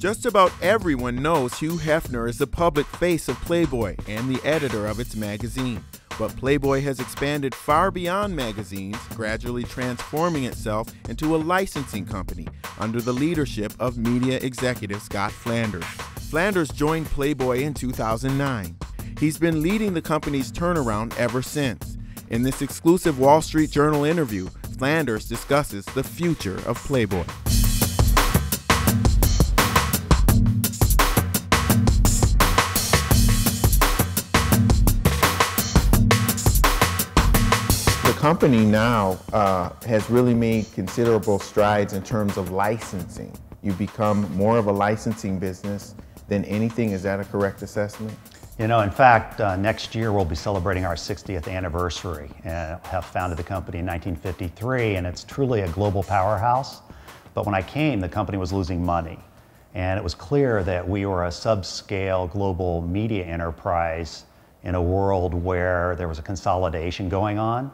Just about everyone knows Hugh Hefner is the public face of Playboy and the editor of its magazine. But Playboy has expanded far beyond magazines, gradually transforming itself into a licensing company under the leadership of media executive Scott Flanders. Flanders joined Playboy in 2009. He's been leading the company's turnaround ever since. In this exclusive Wall Street Journal interview, Flanders discusses the future of Playboy. The company now has really made considerable strides in terms of licensing. You've become more of a licensing business than anything. Is that a correct assessment? You know, in fact, next year we'll be celebrating our 60th anniversary. Hef founded the company in 1953, and it's truly a global powerhouse. But when I came, the company was losing money. And it was clear that we were a subscale global media enterprise in a world where there was a consolidation going on.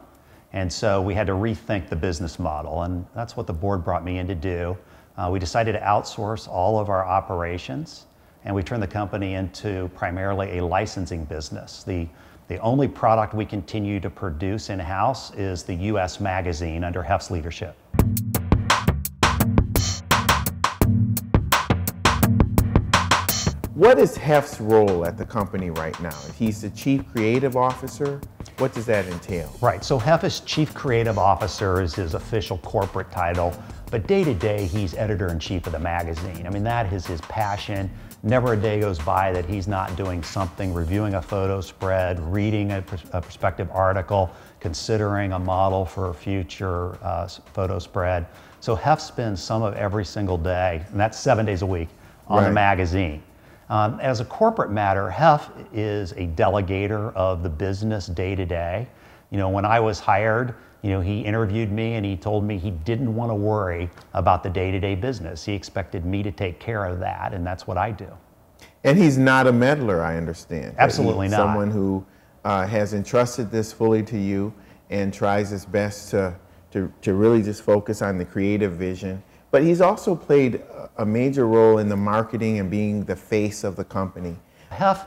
And so we had to rethink the business model, and that's what the board brought me in to do. We decided to outsource all of our operations, and we turned the company into primarily a licensing business. The only product we continue to produce in-house is the U.S. magazine under Hef's leadership. What is Hef's role at the company right now? He's the Chief Creative Officer. What does that entail? Right, so Hef is Chief Creative Officer is his official corporate title, but day to day he's editor-in-chief of the magazine. I mean, that is his passion. Never a day goes by that he's not doing something, reviewing a photo spread, reading a prospective article, considering a model for a future photo spread. So Hef spends some of every single day, and that's 7 days a week, on the magazine. As a corporate matter, Hef is a delegator of the business day to day. You know, when I was hired, he interviewed me and he told me he didn't want to worry about the day-to-day business. He expected me to take care of that, and that's what I do. And he's not a meddler, I understand. Absolutely not. Someone who has entrusted this fully to you and tries his best to really just focus on the creative vision. But he's also played a major role in the marketing and being the face of the company. Hef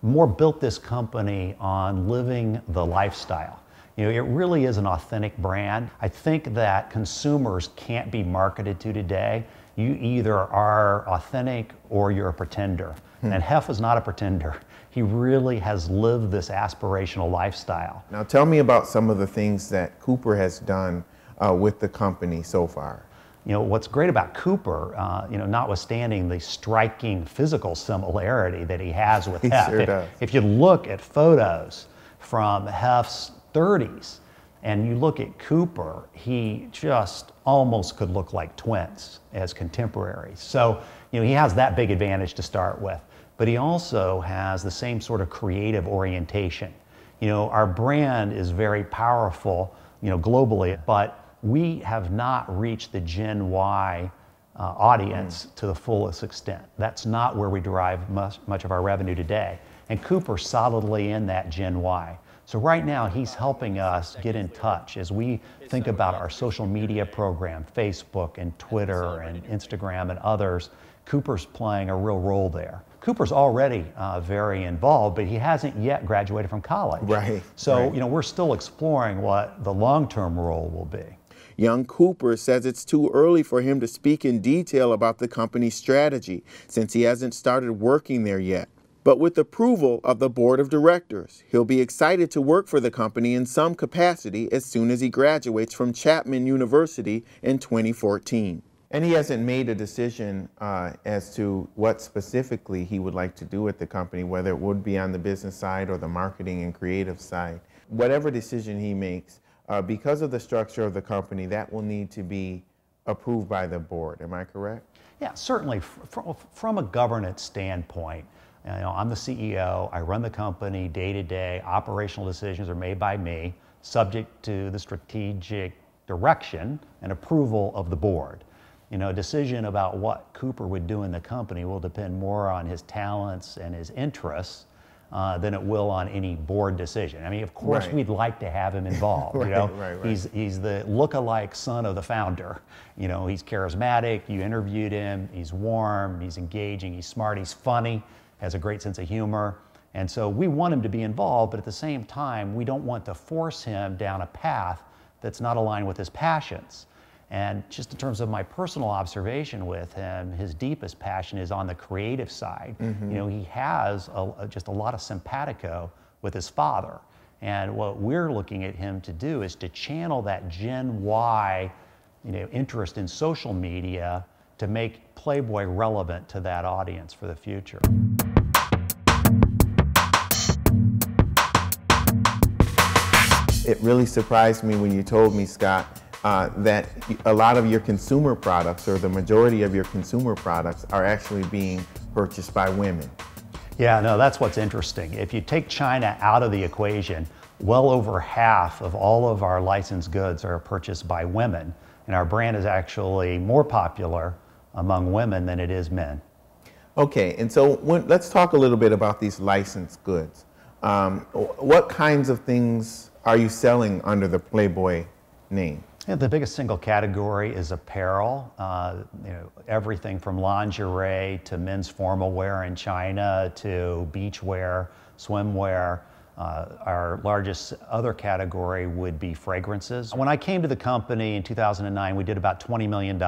more built this company on living the lifestyle. It really is an authentic brand. I think that consumers can't be marketed to today. You either are authentic or you're a pretender. And Hef is not a pretender. He really has lived this aspirational lifestyle. Now tell me about some of the things that Cooper has done with the company so far. What's great about Cooper, notwithstanding the striking physical similarity that he has with Hef, sure does. If you look at photos from Hef's 30s and you look at Cooper, he just almost could look like twins as contemporaries. So, he has that big advantage to start with, but he also has the same sort of creative orientation. Our brand is very powerful, globally, but we have not reached the Gen Y audience to the fullest extent. That's not where we derive much of our revenue today. And Cooper's solidly in that Gen Y. So right now he's helping us get in touch as we think about our social media program, Facebook and Twitter and Instagram and others. Cooper's playing a real role there. Cooper's already very involved, but he hasn't yet graduated from college. Right. So, we're still exploring what the long-term role will be. Young Cooper says it's too early for him to speak in detail about the company's strategy since he hasn't started working there yet. But with approval of the board of directors, he'll be excited to work for the company in some capacity as soon as he graduates from Chapman University in 2014. And he hasn't made a decision as to what specifically he would like to do with the company, whether it would be on the business side or the marketing and creative side. Whatever decision he makes, because of the structure of the company, that will need to be approved by the board. Am I correct? Yeah, certainly. From a governance standpoint, I'm the CEO. I run the company day to day. Operational decisions are made by me, subject to the strategic direction and approval of the board. A decision about what Cooper would do in the company will depend more on his talents and his interests than it will on any board decision. I mean, of course, Right. we'd like to have him involved. Right, you know, right. He's the look-alike son of the founder. You know, he's charismatic. You interviewed him. He's warm. He's engaging. He's smart. He's funny. Has a great sense of humor. And so we want him to be involved, but at the same time, we don't want to force him down a path that's not aligned with his passions. And just in terms of my personal observation with him, his deepest passion is on the creative side. You know, he has just a lot of simpatico with his father. And what we're looking at him to do is to channel that Gen Y, you know, interest in social media to make Playboy relevant to that audience for the future. It really surprised me when you told me, Scott, that a lot of your consumer products, or the majority of your consumer products, are actually being purchased by women. Yeah, no, that's what's interesting. If you take China out of the equation, well over half of all of our licensed goods are purchased by women, and our brand is actually more popular among women than it is men. Okay, and so let's talk a little bit about these licensed goods. What kinds of things are you selling under the Playboy name? Yeah, the biggest single category is apparel. You know, everything from lingerie to men's formal wear in China to beach wear, swimwear. Our largest other category would be fragrances. When I came to the company in 2009, we did about $20 million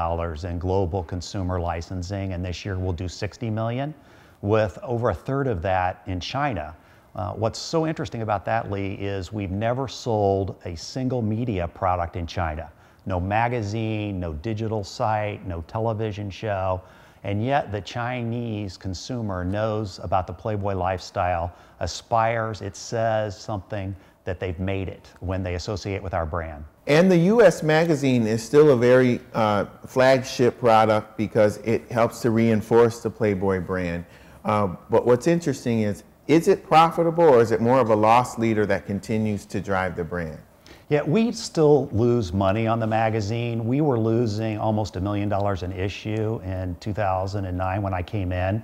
in global consumer licensing, and this year we'll do $60 million, with over a third of that in China. What's so interesting about that, Lee, is we've never sold a single media product in China. No magazine, no digital site, no television show, and yet the Chinese consumer knows about the Playboy lifestyle, aspires, it says something that they've made it when they associate with our brand. And the U.S. magazine is still a very flagship product because it helps to reinforce the Playboy brand. But what's interesting is it profitable, or is it more of a loss leader that continues to drive the brand? Yeah, we still lose money on the magazine. We were losing almost $1 million an issue in 2009 when I came in.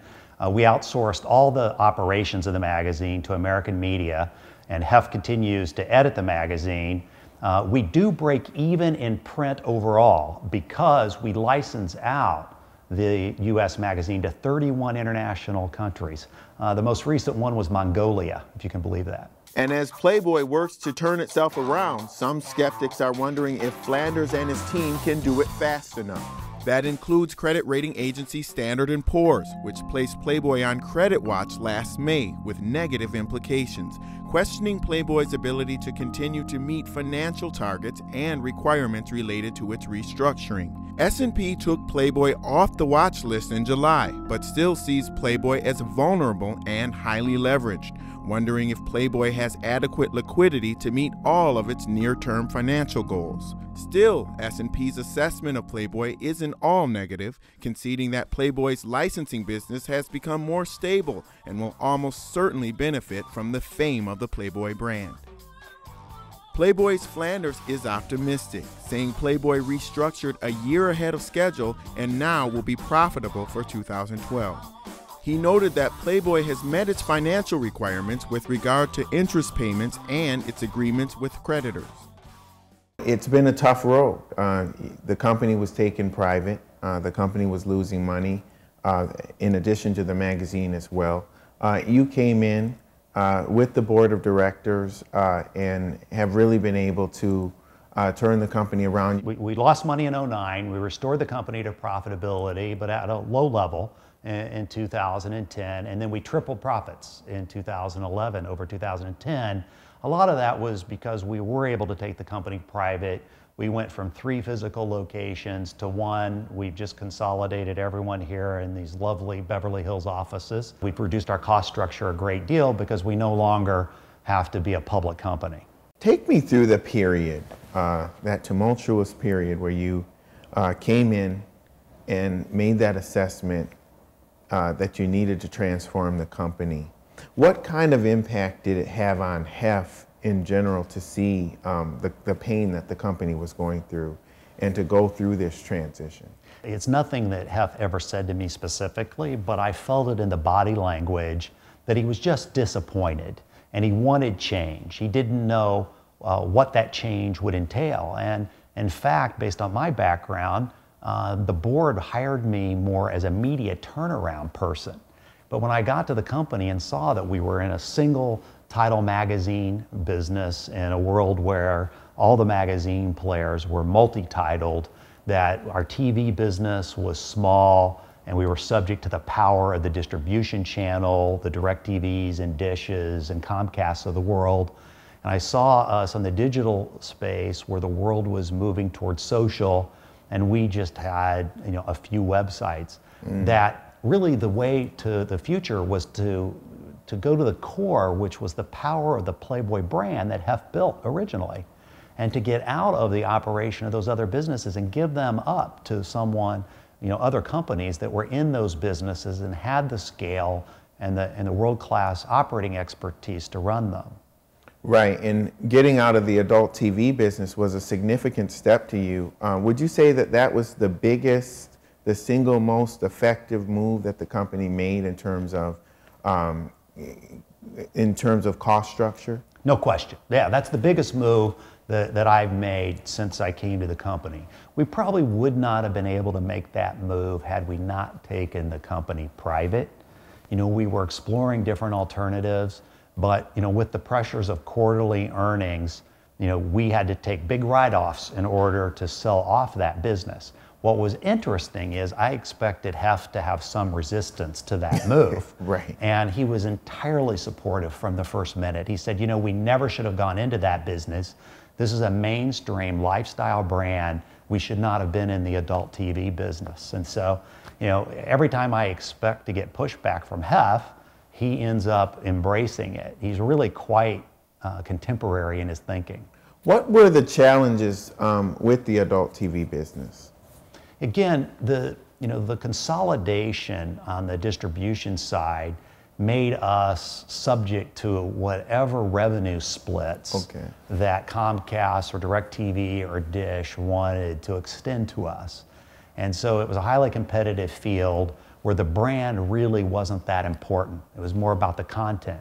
We outsourced all the operations of the magazine to American Media, and Hef continues to edit the magazine. We do break even in print overall because we license out the U.S. magazine to 31 international countries. The most recent one was Mongolia, if you can believe that. And as Playboy works to turn itself around, some skeptics are wondering if Flanders and his team can do it fast enough. That includes credit rating agency Standard & Poor's, which placed Playboy on credit watch last May with negative implications, questioning Playboy's ability to continue to meet financial targets and requirements related to its restructuring. S&P took Playboy off the watch list in July, but still sees Playboy as vulnerable and highly leveraged, wondering if Playboy has adequate liquidity to meet all of its near-term financial goals. Still, S&P's assessment of Playboy isn't all negative, conceding that Playboy's licensing business has become more stable and will almost certainly benefit from the fame of the Playboy brand. Playboy's Flanders is optimistic, saying Playboy restructured a year ahead of schedule and now will be profitable for 2012. He noted that Playboy has met its financial requirements with regard to interest payments and its agreements with creditors. It's been a tough road. The company was taken private. The company was losing money, in addition to the magazine as well. You came in with the board of directors and have really been able to turn the company around. We lost money in 2009. We restored the company to profitability, but at a low level in 2010, and then we tripled profits in 2011 over 2010. A lot of that was because we were able to take the company private. We went from 3 physical locations to 1. We've just consolidated everyone here in these lovely Beverly Hills offices. We've reduced our cost structure a great deal because we no longer have to be a public company. Take me through the period, that tumultuous period where you came in and made that assessment that you needed to transform the company. What kind of impact did it have on Hef in general to see the pain that the company was going through and to go through this transition? It's nothing that Hef ever said to me specifically, but I felt it in the body language that he was just disappointed and he wanted change. He didn't know what that change would entail. And in fact, based on my background, the board hired me more as a media turnaround person. But when I got to the company and saw that we were in a single title magazine business in a world where all the magazine players were multi-titled, that our TV business was small and we were subject to the power of the distribution channel, the DirecTVs and Dishes and Comcasts of the world. And I saw us in the digital space where the world was moving towards social, and we just had a few websites. That really the way to the future was to go to the core, which was the power of the Playboy brand that Hef built originally, and to get out of the operation of those other businesses and give them up to someone, other companies that were in those businesses and had the scale and the world-class operating expertise to run them. Right, and getting out of the adult TV business was a significant step to you. Would you say that that was the biggest, the single most effective move that the company made in terms of cost structure? No question. Yeah, that's the biggest move that I've made since I came to the company. We probably would not have been able to make that move had we not taken the company private. We were exploring different alternatives, but with the pressures of quarterly earnings, we had to take big write-offs in order to sell off that business. What was interesting is I expected Hef to have some resistance to that move. Right. And he was entirely supportive from the first minute. He said, we never should have gone into that business. This is a mainstream lifestyle brand. We should not have been in the adult TV business. And so, every time I expect to get pushback from Hef, he ends up embracing it. He's really quite contemporary in his thinking. What were the challenges with the adult TV business? Again, the consolidation on the distribution side made us subject to whatever revenue splits that Comcast or DirecTV or Dish wanted to extend to us. And so it was a highly competitive field where the brand really wasn't that important. It was more about the content.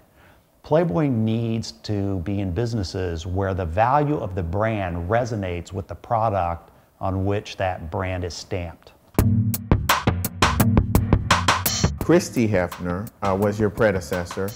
Playboy needs to be in businesses where the value of the brand resonates with the product on which that brand is stamped. Christie Hefner was your predecessor.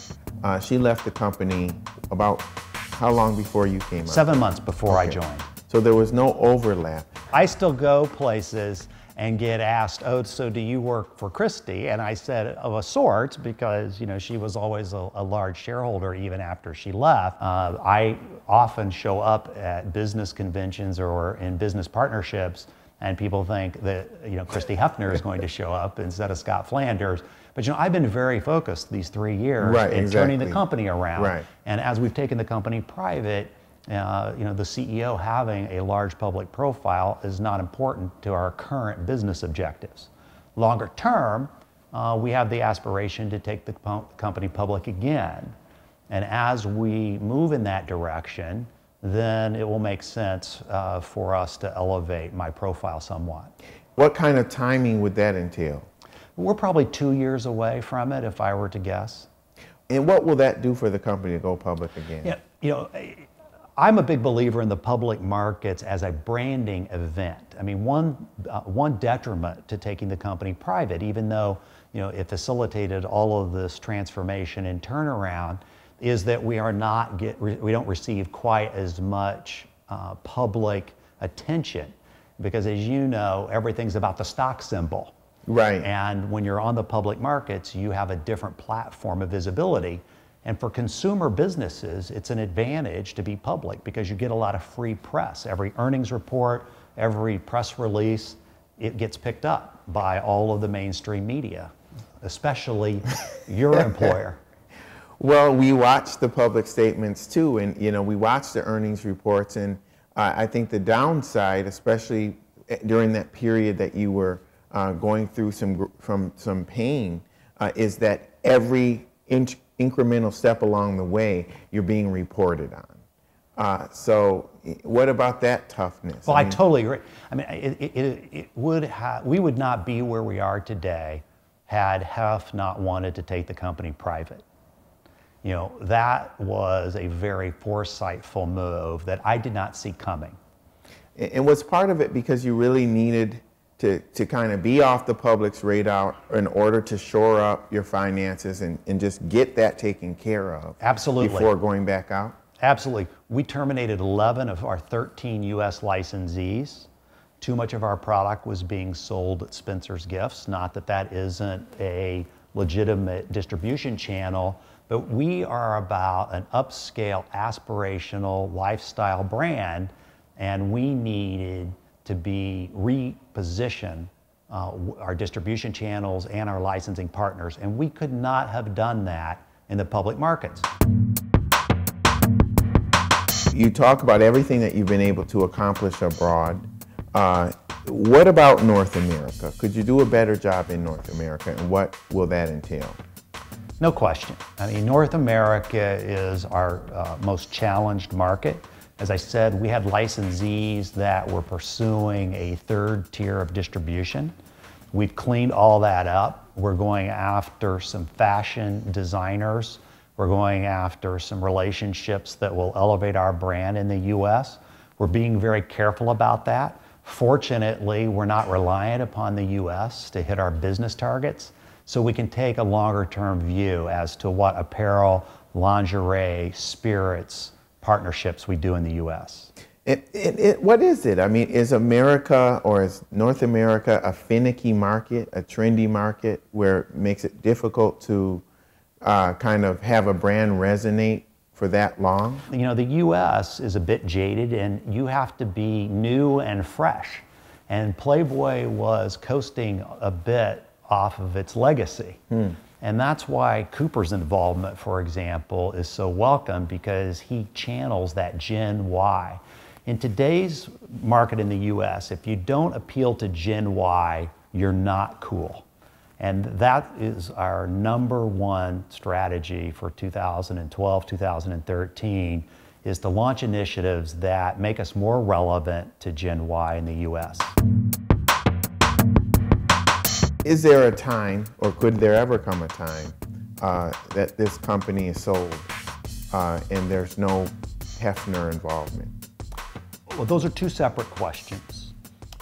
She left the company about how long before you came up? 7 months before I joined. So there was no overlap. I still go places and get asked, oh, so do you work for Christie? And I said, of a sort, because she was always a large shareholder even after she left. I often show up at business conventions or in business partnerships, and people think that Christie Hefner is going to show up instead of Scott Flanders. But I've been very focused these 3 years in turning the company around. Right. And as we've taken the company private, the CEO having a large public profile is not important to our current business objectives. Longer term, we have the aspiration to take the company public again. And as we move in that direction, then it will make sense for us to elevate my profile somewhat. What kind of timing would that entail? We're probably 2 years away from it, if I were to guess. And what will that do for the company to go public again? I'm a big believer in the public markets as a branding event. I mean, one detriment to taking the company private, even though it facilitated all of this transformation and turnaround, is that we don't receive quite as much public attention, because as you know, everything's about the stock symbol. Right. And when you're on the public markets, you have a different platform of visibility. And for consumer businesses, it's an advantage to be public because you get a lot of free press. Every earnings report, every press release, it gets picked up by all of the mainstream media, especially your employer. Well, we watch the public statements too, and we watch the earnings reports, and I think the downside, especially during that period that you were going through some pain, is that every incremental step along the way you're being reported on. So what about that toughness? Well, I totally agree. I mean, we would not be where we are today had Hef not wanted to take the company private. that was a very foresightful move that I did not see coming. And was part of it because you really needed to kind of be off the public's radar in order to shore up your finances and just get that taken care of? Absolutely. Before going back out? Absolutely. We terminated 11 of our 13 U.S. licensees. Too much of our product was being sold at Spencer's Gifts. Not that that isn't a legitimate distribution channel, but we are about an upscale, aspirational lifestyle brand, and we needed to be reposition our distribution channels and our licensing partners, and we could not have done that in the public markets. You talk about everything that you've been able to accomplish abroad. What about North America? Could you do a better job in North America, and what will that entail? No question. I mean, North America is our most challenged market. As I said, we had licensees that were pursuing a third tier of distribution. We've cleaned all that up. We're going after some fashion designers. We're going after some relationships that will elevate our brand in the U.S. We're being very careful about that. Fortunately, we're not reliant upon the U.S. to hit our business targets, so we can take a longer-term view as to what apparel, lingerie, spirits, partnerships we do in the U.S. What is it? I mean, is America or is North America a finicky market, a trendy market where it makes it difficult to kind of have a brand resonate for that long? You know, the U.S. is a bit jaded, and you have to be new and fresh. And Playboy was coasting a bit off of its legacy. And that's why Cooper's involvement, for example, is so welcome, because he channels that Gen Y. In today's market in the U.S., if you don't appeal to Gen Y, you're not cool. And that is our #1 strategy for 2012, 2013, is to launch initiatives that make us more relevant to Gen Y in the U.S. Is there a time, or could there ever come a time, that this company is sold and there's no Hefner involvement? Well, those are two separate questions,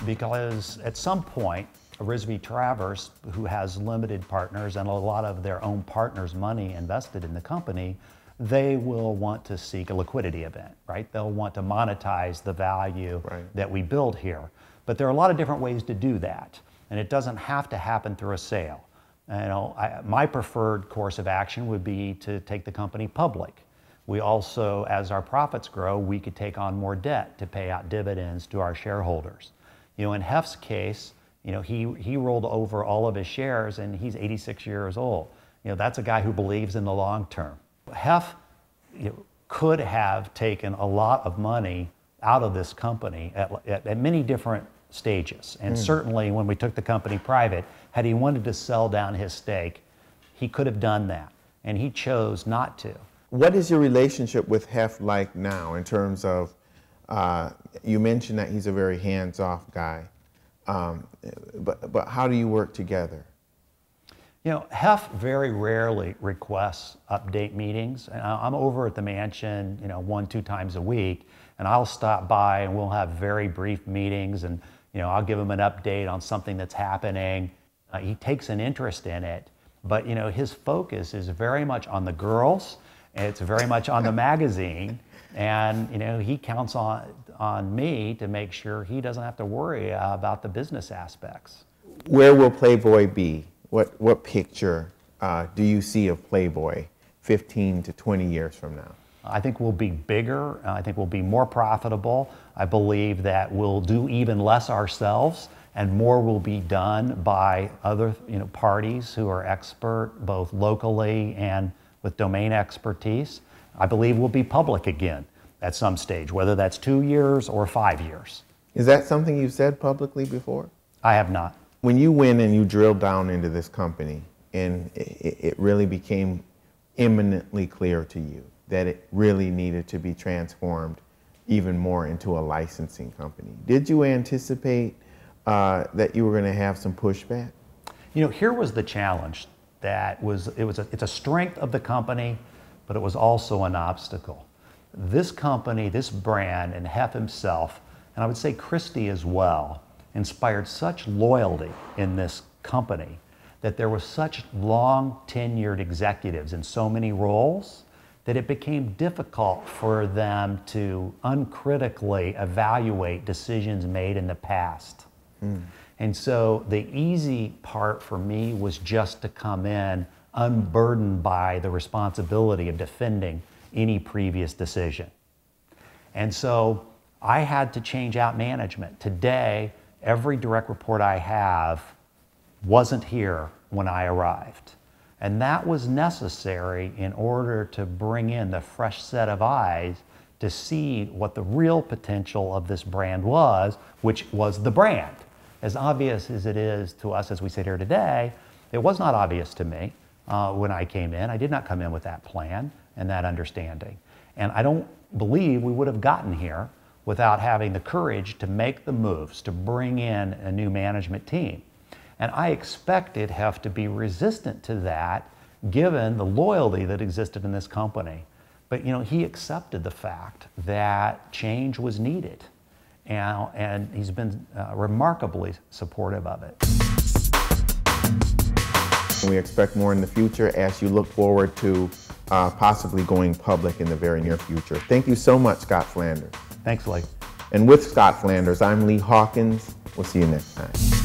because at some point, Risby Travers, who has limited partners and a lot of their own partners' money invested in the company, they will want to seek a liquidity event, right? They'll want to monetize the value that we build here. But there are a lot of different ways to do that, and it doesn't have to happen through a sale. My preferred course of action would be to take the company public. We also, as our profits grow, we could take on more debt to pay out dividends to our shareholders. In Hef's case, he rolled over all of his shares, and he's 86 years old. That's a guy who believes in the long term. Hef could have taken a lot of money out of this company at many different stages. And certainly when we took the company private, had he wanted to sell down his stake, he could have done that. And he chose not to. What is your relationship with Hef like now in terms of, you mentioned that he's a very hands-off guy, but how do you work together? Hef very rarely requests update meetings. I'm over at the mansion, 1-2 times a week, and I'll stop by and we'll have very brief meetings, and I'll give him an update on something that's happening. He takes an interest in it, but his focus is very much on the girls. It's very much on the magazine, and he counts on me to make sure he doesn't have to worry about the business aspects. Where will Playboy be? What picture do you see of Playboy 15 to 20 years from now? I think we'll be bigger. I think we'll be more profitable. I believe that we'll do even less ourselves, and more will be done by other parties who are expert both locally and with domain expertise. I believe we'll be public again at some stage, whether that's 2 years or 5 years. Is that something you've said publicly before? I have not. When you went and you drilled down into this company, and it really became imminently clear to you that it really needed to be transformed even more into a licensing company, did you anticipate that you were going to have some pushback? Here was the challenge. It's a strength of the company, but it was also an obstacle. This company, this brand, and Hef himself, and I would say Christie as well, inspired such loyalty in this company that there were such long tenured executives in so many roles that it became difficult for them to uncritically evaluate decisions made in the past. And so the easy part for me was just to come in unburdened by the responsibility of defending any previous decision. And so I had to change out management. Today, every direct report I have wasn't here when I arrived. And that was necessary in order to bring in the fresh set of eyes to see what the real potential of this brand was, which was the brand. As obvious as it is to us as we sit here today, it was not obvious to me when I came in. I did not come in with that plan and that understanding. And I don't believe we would have gotten here without having the courage to make the moves, to bring in a new management team. And I expected Hef to be resistant to that given the loyalty that existed in this company. But he accepted the fact that change was needed. And he's been remarkably supportive of it. We expect more in the future as you look forward to possibly going public in the very near future. Thank you so much, Scott Flanders. Thanks, Lee. And with Scott Flanders, I'm Lee Hawkins. We'll see you next time.